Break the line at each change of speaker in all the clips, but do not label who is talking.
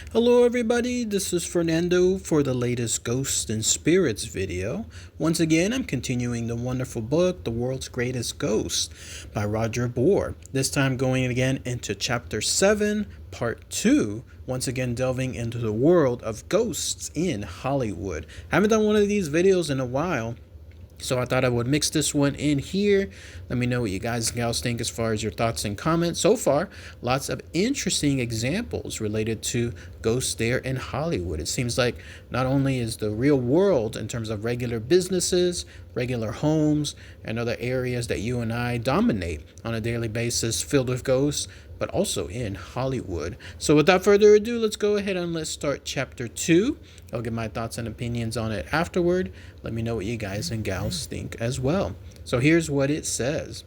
Hello everybody, this is Fernando for the latest Ghosts and Spirits video. Once again, I'm continuing the wonderful book, The World's Greatest Ghost by Roger Bohr. This time going again into chapter 7, part 2, once again delving into the world of ghosts in Hollywood. Haven't done one of these videos in a while, so I thought I would mix this one in here. Let me know what you guys and gals think as far as your thoughts and comments. So far, lots of interesting examples related to ghosts there in Hollywood. It seems like not only is the real world in terms of regular businesses, regular homes, and other areas that you and I dominate on a daily basis filled with ghosts, but also in Hollywood. So without further ado, let's go ahead and let's start chapter 2. I'll give my thoughts and opinions on it afterward. Let me know what you guys and gals think as well. So here's what it says.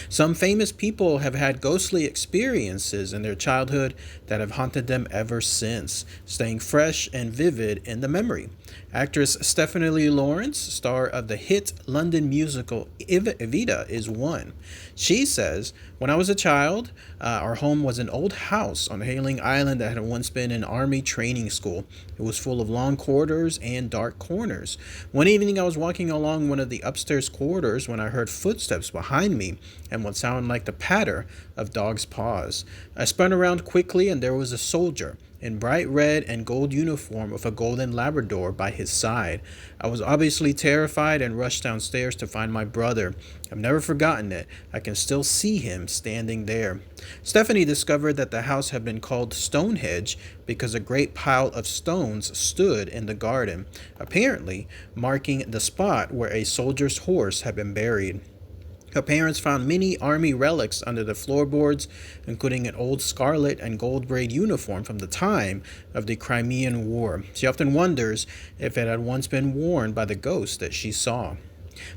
Some famous people have had ghostly experiences in their childhood that have haunted them ever since, staying fresh and vivid in the memory. Actress Stephanie Lee Lawrence, star of the hit London musical Evita, is one. She says, "When I was a child, our home was an old house on Hailing Island that had once been an army training school. It was full of long corridors and dark corners. One evening I was walking along one of the upstairs corridors when I heard footsteps behind me and what sounded like the patter of dogs' paws. I spun around quickly and there was a soldier in bright red and gold uniform with a golden Labrador by his side. I was obviously terrified and rushed downstairs to find my brother. I've never forgotten it. I can still see him standing there." Stephanie discovered that the house had been called Stonehenge because a great pile of stones stood in the garden, apparently marking the spot where a soldier's horse had been buried. Her parents found many army relics under the floorboards, including an old scarlet and gold braid uniform from the time of the Crimean War. She often wonders if it had once been worn by the ghost that she saw.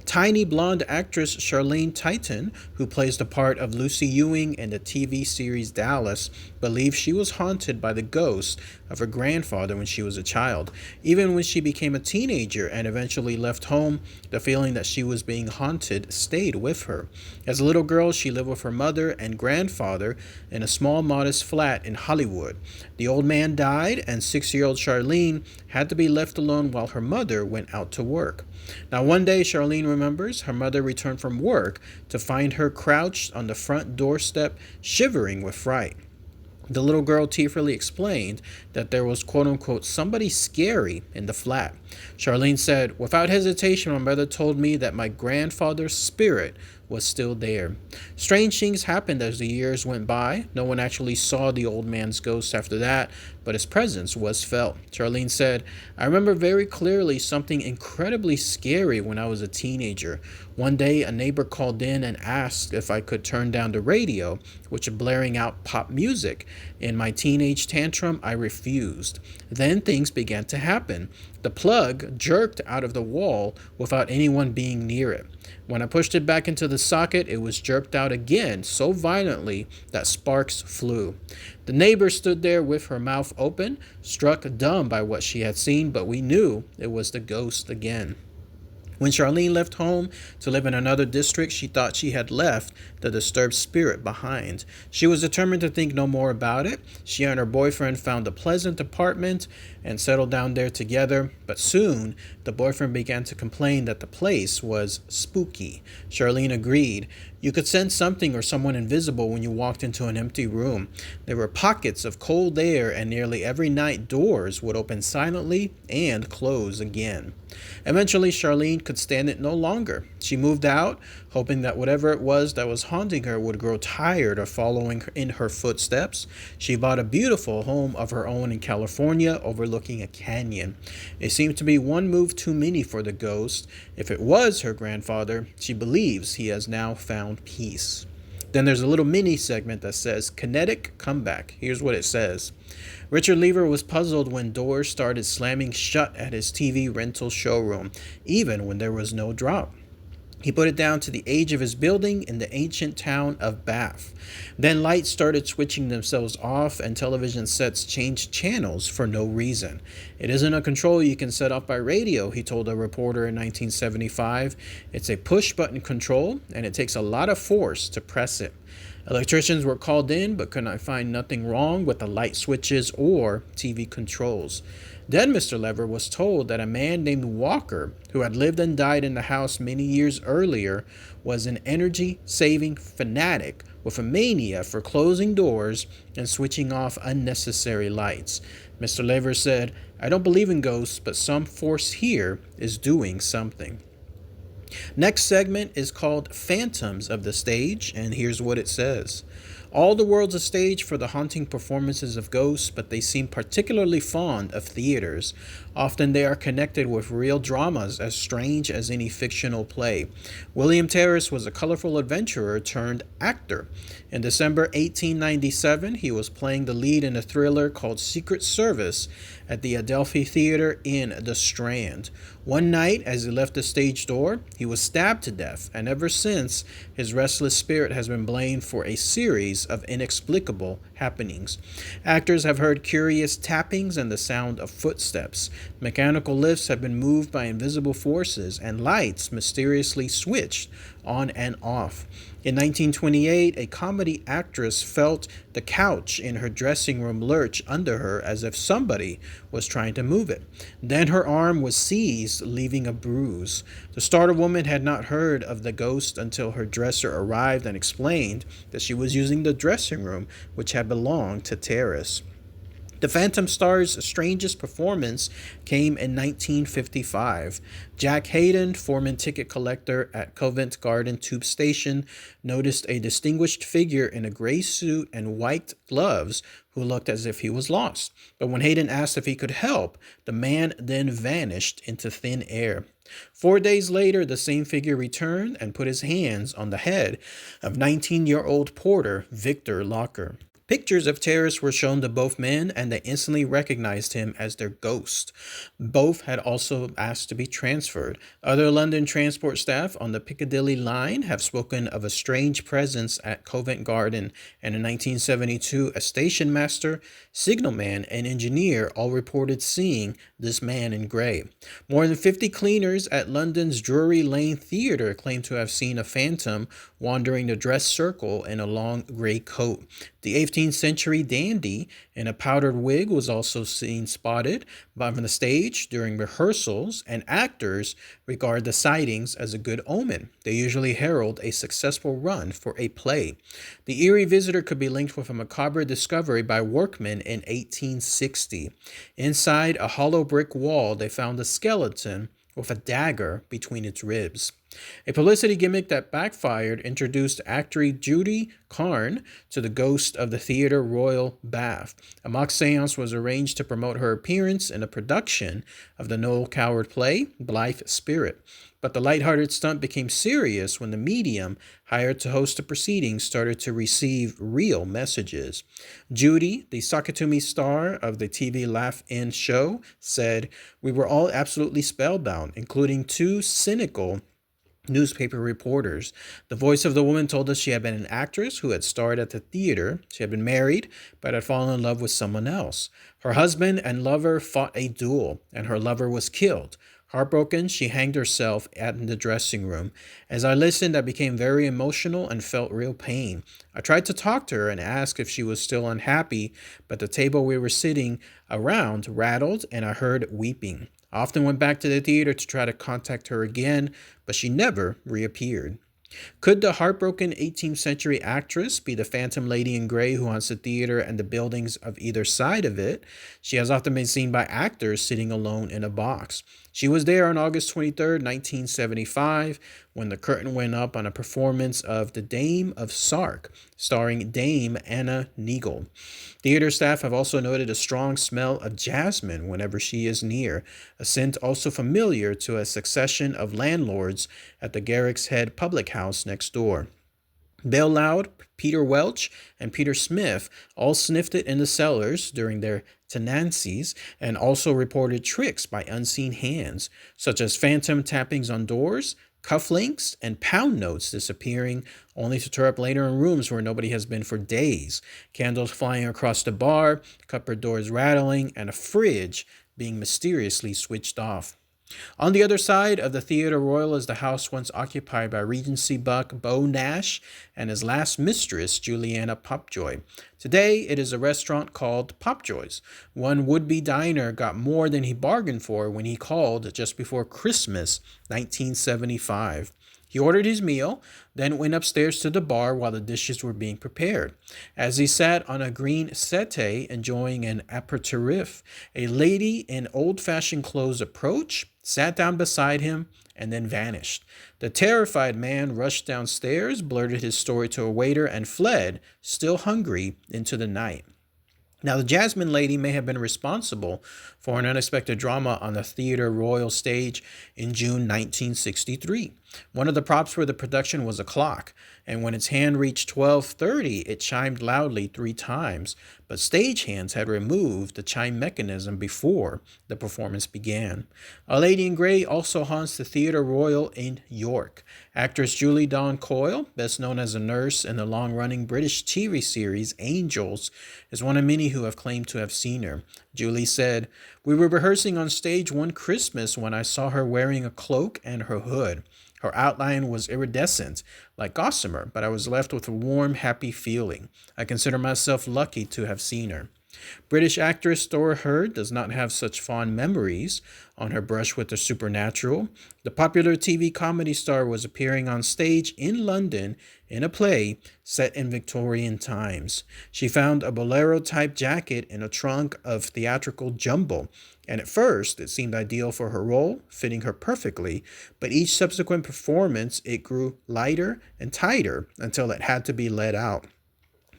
Tiny blonde actress Charlene Titan, who plays the part of Lucy Ewing in the TV series Dallas, believes she was haunted by the ghost of her grandfather when she was a child. Even when she became a teenager and eventually left home, the feeling that she was being haunted stayed with her. As a little girl, she lived with her mother and grandfather in a small, modest flat in Hollywood. The old man died, and 6-year-old Charlene had to be left alone while her mother went out to work. Now, one day, Charlene remembers her mother returned from work to find her crouched on the front doorstep, shivering with fright. The little girl tearfully explained that there was quote-unquote somebody scary in the flat. Charlene said, "Without hesitation, my mother told me that my grandfather's spirit was still there." Strange things happened as the years went by. No one actually saw the old man's ghost after that, but his presence was felt. Charlene said, "I remember very clearly something incredibly scary when I was a teenager. One day, a neighbor called in and asked if I could turn down the radio, which was blaring out pop music. In my teenage tantrum, I refused. Then things began to happen. The plug jerked out of the wall without anyone being near it. When I pushed it back into the socket, it was jerked out again so violently that sparks flew. The neighbor stood there with her mouth open, struck dumb by what she had seen, but we knew it was the ghost again." When Charlene left home to live in another district, she thought she had left the disturbed spirit behind. She was determined to think no more about it. She and her boyfriend found a pleasant apartment and settled down there together, but soon the boyfriend began to complain that the place was spooky. Charlene agreed. You could sense something or someone invisible when you walked into an empty room. There were pockets of cold air, and nearly every night doors would open silently and close again. Eventually, Charlene could stand it no longer. She moved out, hoping that whatever it was that was haunting her would grow tired of following in her footsteps. She bought a beautiful home of her own in California, overlooking a canyon. It seemed to be one move too many for the ghost. If it was her grandfather, she believes he has now found peace. Then there's a little mini segment that says, "Kinetic Comeback." Here's what it says. Richard Lever was puzzled when doors started slamming shut at his TV rental showroom, even when there was no drop. He put it down to the age of his building in the ancient town of Bath. Then lights started switching themselves off and television sets changed channels for no reason. "It isn't a control you can set off by radio," he told a reporter in 1975. "It's a push-button control, and it takes a lot of force to press it." Electricians were called in but could not find nothing wrong with the light switches or TV controls. Then Mr. Lever was told that a man named Walker, who had lived and died in the house many years earlier, was an energy saving fanatic with a mania for closing doors and switching off unnecessary lights. Mr. Lever said, "I don't believe in ghosts, but some force here is doing something." Next segment is called Phantoms of the Stage, and here's what it says. All the world's a stage for the haunting performances of ghosts, but they seem particularly fond of theaters. Often they are connected with real dramas as strange as any fictional play. William Terrace was a colorful adventurer turned actor. In December 1897, he was playing the lead in a thriller called Secret Service at the Adelphi Theater in the Strand. One night, as he left the stage door, he was stabbed to death, and ever since, his restless spirit has been blamed for a series of inexplicable happenings. Actors have heard curious tappings and the sound of footsteps. Mechanical lifts have been moved by invisible forces, and lights mysteriously switched on and off. In 1928, a comedy actress felt the couch in her dressing room lurch under her as if somebody was trying to move it. Then her arm was seized, leaving a bruise. The startled woman had not heard of the ghost until her dresser arrived and explained that she was using the dressing room, which had belonged to Terrace. The Phantom Star's strangest performance came in 1955. Jack Hayden, foreman ticket collector at Covent Garden Tube Station, noticed a distinguished figure in a gray suit and white gloves who looked as if he was lost. But when Hayden asked if he could help, the man then vanished into thin air. 4 days later, the same figure returned and put his hands on the head of 19-year-old porter Victor Locker. Pictures of Terrace were shown to both men, and they instantly recognized him as their ghost. Both had also asked to be transferred. Other London transport staff on the Piccadilly line have spoken of a strange presence at Covent Garden, and in 1972, a station master, signalman, and engineer all reported seeing this man in grey. More than 50 cleaners at London's Drury Lane Theatre claim to have seen a phantom wandering the dress circle in a long grey coat. The 18th century dandy in a powdered wig was also seen spotted on the stage during rehearsals, and actors regard the sightings as a good omen. They usually herald a successful run for a play. The eerie visitor could be linked with a macabre discovery by workmen in 1860. Inside a hollow brick wall, they found a skeleton with a dagger between its ribs. A publicity gimmick that backfired introduced actor Judy Carne to the ghost of the Theatre Royal Bath. A mock seance was arranged to promote her appearance in a production of the Noel Coward play, Blithe Spirit. But the lighthearted stunt became serious when the medium hired to host the proceedings started to receive real messages. Judy, the Sakatumi star of the TV Laugh-In show, said, "We were all absolutely spellbound, including two cynical newspaper reporters. The voice of the woman told us she had been an actress who had starred at the theater. She had been married, but had fallen in love with someone else. Her husband and lover fought a duel, and her lover was killed. Heartbroken, she hanged herself in the dressing room. As I listened, I became very emotional and felt real pain. I tried to talk to her and ask if she was still unhappy, but the table we were sitting around rattled and I heard weeping. I often went back to the theater to try to contact her again, but she never reappeared." Could the heartbroken 18th century actress be the phantom lady in gray who haunts the theater and the buildings of either side of it? She has often been seen by actors sitting alone in a box. She was there on August 23rd, 1975, when the curtain went up on a performance of The Dame of Sark, starring Dame Anna Neagle. Theater staff have also noted a strong smell of jasmine whenever she is near, a scent also familiar to a succession of landlords at the Garrick's Head public house next door. Bill Loud, Peter Welch, and Peter Smith all sniffed it in the cellars during their tenancies and also reported tricks by unseen hands, such as phantom tappings on doors, cufflinks, and pound notes disappearing, only to turn up later in rooms where nobody has been for days, candles flying across the bar, cupboard doors rattling, and a fridge being mysteriously switched off. On the other side of the Theatre Royal is the house once occupied by Regency buck Beau Nash and his last mistress, Juliana Popjoy. Today, it is a restaurant called Popjoy's. One would-be diner got more than he bargained for when he called just before Christmas, 1975. He ordered his meal, then went upstairs to the bar while the dishes were being prepared. As he sat on a green settee enjoying an aperitif, a lady in old-fashioned clothes approached, sat down beside him, and then vanished. The terrified man rushed downstairs, blurted his story to a waiter, and fled, still hungry, into the night. Now, the Jasmine Lady may have been responsible for an unexpected drama on the Theatre Royal stage in June 1963. One of the props for the production was a clock, and when its hand reached 12:30, it chimed loudly 3 times, but stagehands had removed the chime mechanism before the performance began. A Lady in Grey also haunts the Theatre Royal in York. Actress Julie Dawn Coyle, best known as a nurse in the long-running British TV series Angels, is one of many who have claimed to have seen her. Julie said, "We were rehearsing on stage one Christmas when I saw her wearing a cloak and her hood. Her outline was iridescent, like gossamer, but I was left with a warm, happy feeling. I consider myself lucky to have seen her." British actress Dora Hurd does not have such fond memories on her brush with the supernatural. The popular TV comedy star was appearing on stage in London in a play set in Victorian times. She found a bolero-type jacket in a trunk of theatrical jumble, and at first it seemed ideal for her role, fitting her perfectly, but each subsequent performance it grew lighter and tighter until it had to be let out.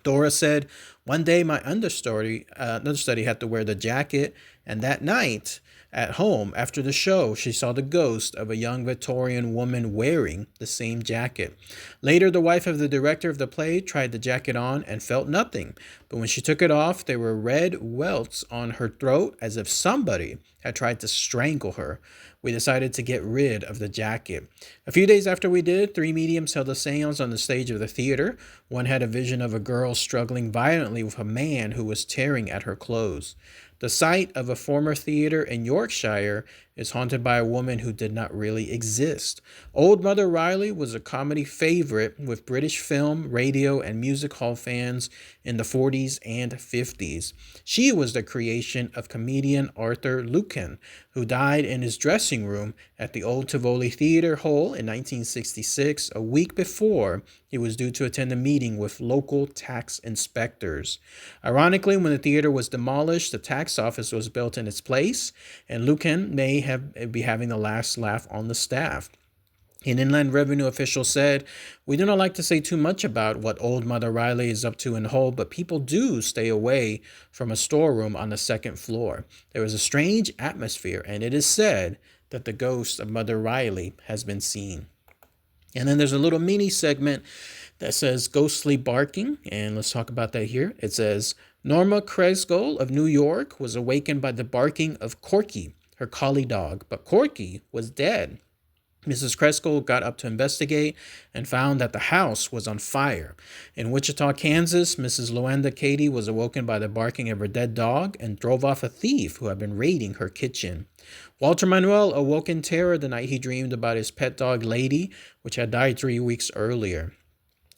Dora said, "One day my understudy had to wear the jacket, and that night at home after the show, she saw the ghost of a young Victorian woman wearing the same jacket. Later, the wife of the director of the play tried the jacket on and felt nothing, but when she took it off, there were red welts on her throat as if somebody had tried to strangle her. We decided to get rid of the jacket. A few days after we did, 3 mediums held a seance on the stage of the theater. One had a vision of a girl struggling violently with a man who was tearing at her clothes. The site of a former theater in Yorkshire is haunted by a woman who did not really exist. Old Mother Riley was a comedy favorite with British film, radio, and music hall fans in the 40s and 50s. She was the creation of comedian Arthur Lucan, who died in his dressing room at the Old Tivoli Theatre Hall in 1966, a week before he was due to attend a meeting with local tax inspectors. Ironically, when the theater was demolished, the tax office was built in its place, and Lucan may be having the last laugh on the staff. An Inland Revenue official said, "We do not like to say too much about what Old Mother Riley is up to in Hull, but people do stay away from a storeroom on the second floor. There is a strange atmosphere, and it is said that the ghost of Mother Riley has been seen." And then there's a little mini segment that says ghostly barking, and let's talk about that here. It says, Norma Kresgol of New York was awakened by the barking of Corky, her collie dog, but Corky was dead. Mrs. Kresgol got up to investigate and found that the house was on fire. In Wichita, Kansas, Mrs. Luanda Katie was awoken by the barking of her dead dog and drove off a thief who had been raiding her kitchen. Walter Manuel awoke in terror the night he dreamed about his pet dog Lady, which had died 3 weeks earlier.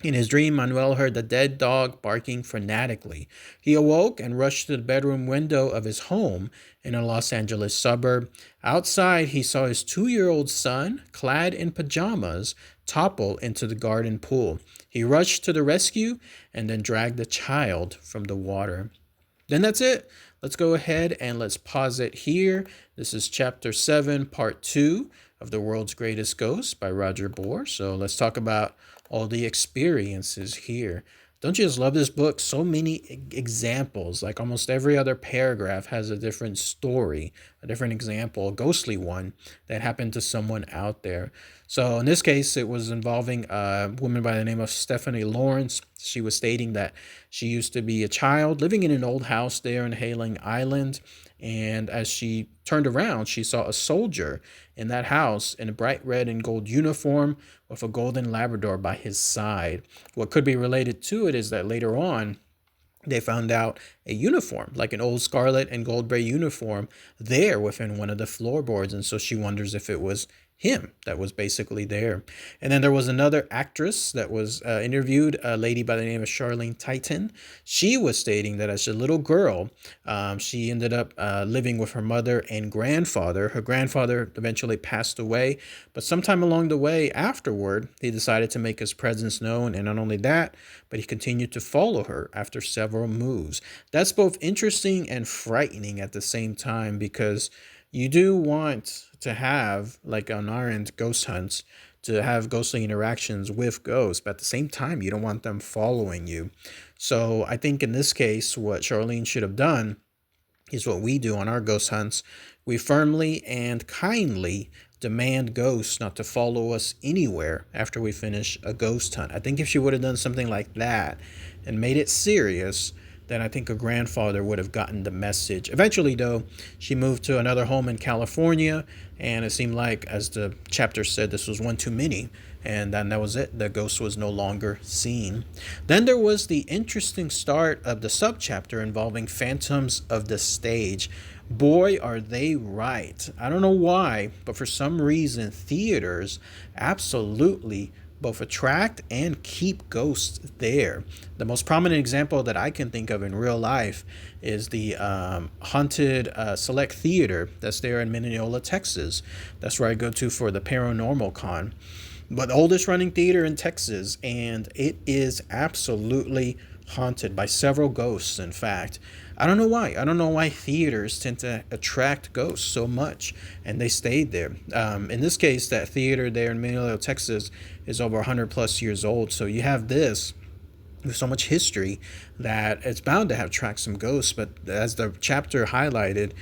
In his dream, Manuel heard the dead dog barking frenetically. He awoke and rushed to the bedroom window of his home in a Los Angeles suburb. Outside, he saw his 2-year-old son, clad in pajamas, topple into the garden pool. He rushed to the rescue and then dragged the child from the water. Then that's it. Let's go ahead and let's pause it here. This is Chapter 7, Part 2 of The World's Greatest Ghost by Roger Bohr. So let's talk about all the experiences here. Don't you just love this book? So many examples, like almost every other paragraph has a different story, a different example, a ghostly one that happened to someone out there. So in this case, it was involving a woman by the name of Stephanie Lawrence. She was stating that she used to be a child living in an old house there in Hailing Island. And as she turned around, she saw a soldier in that house in a bright red and gold uniform with a golden Labrador by his side. What could be related to it is that later on, they found out a uniform, like an old scarlet and gold gray uniform, there within one of the floorboards. And so she wonders if it was him that was basically there. And then there was another actress that was interviewed, a lady by the name of Charlene Titan. She was stating that as a little girl, she ended up living with her mother and grandfather. Her grandfather eventually passed away, but sometime along the way afterward, he decided to make his presence known. And not only that, but he continued to follow her after several moves. That's both interesting and frightening at the same time, because you do want to have, like on our end, ghost hunts, to have ghostly interactions with ghosts, but at the same time, you don't want them following you. So I think in this case, what Charlene should have done is what we do on our ghost hunts. We firmly and kindly demand ghosts not to follow us anywhere after we finish a ghost hunt. I think if she would have done something like that and made it serious, then I think her grandfather would have gotten the message. Eventually, though, she moved to another home in California, and it seemed like, as the chapter said, this was one too many, and then that was it. The ghost was no longer seen. Then there was the interesting start of the subchapter involving phantoms of the stage. Boy, are they right. I don't know why, but for some reason, theaters absolutely both attract and keep ghosts there. The most prominent example that I can think of in real life is the haunted select theater that's there in Mineola, Texas. That's where I go to for the Paranormal Con. But the oldest running theater in Texas, and it is absolutely haunted by several ghosts, in fact. I don't know why. I don't know why theaters tend to attract ghosts so much, and they stayed there. In this case, that theater there in Mineola, Texas, is over 100 plus years old. So you have this with so much history that it's bound to have attract some ghosts. But as the chapter highlighted,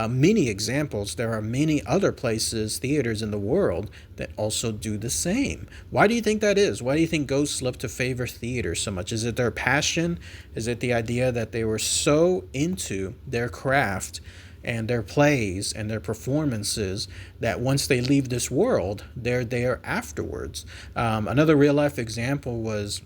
many examples, there are many other places, theaters in the world that also do the same. Why do you think that is? Why do you think ghosts love to favor theaters so much? Is it their passion? Is it the idea that they were so into their craft and their plays and their performances that once they leave this world, they're there afterwards? Another real life example was,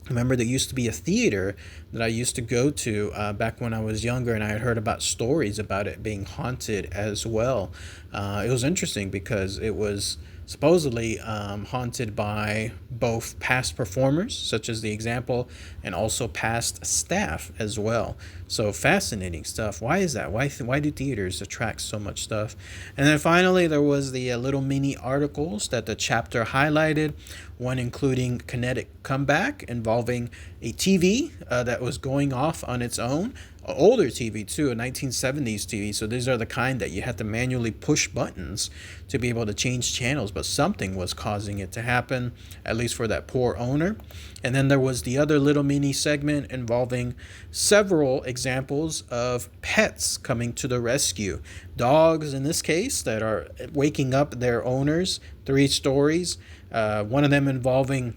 remember, there used to be a theater that I used to go to back when I was younger, and I had heard about stories about it being haunted as well. It was interesting because it was supposedly haunted by both past performers, such as the example, and also past staff as well. So fascinating stuff. Why is that? Why do theaters attract so much stuff? And then finally, there was the little mini articles that the chapter highlighted, one including kinetic comeback involving a TV that was going off on its own. An older TV too, a 1970s TV. So these are the kind that you had to manually push buttons to be able to change channels, but something was causing it to happen, at least for that poor owner. And then there was the other little mini segment involving several examples of pets coming to the rescue. Dogs, in this case, that are waking up their owners. 3 stories. One of them involving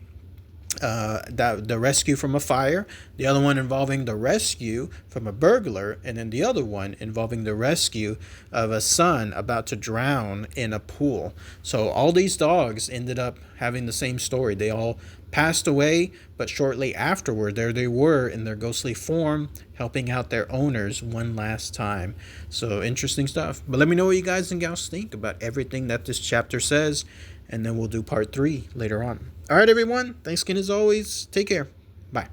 the rescue from a fire, the other one involving the rescue from a burglar, and then the other one involving the rescue of a son about to drown in a pool. So all these dogs ended up having the same story. They all passed away, but shortly afterward, there they were in their ghostly form, helping out their owners one last time. So interesting stuff. But let me know what you guys and gals think about everything that this chapter says, and then we'll do part 3 later on. All right, everyone. Thanks again as always. Take care. Bye.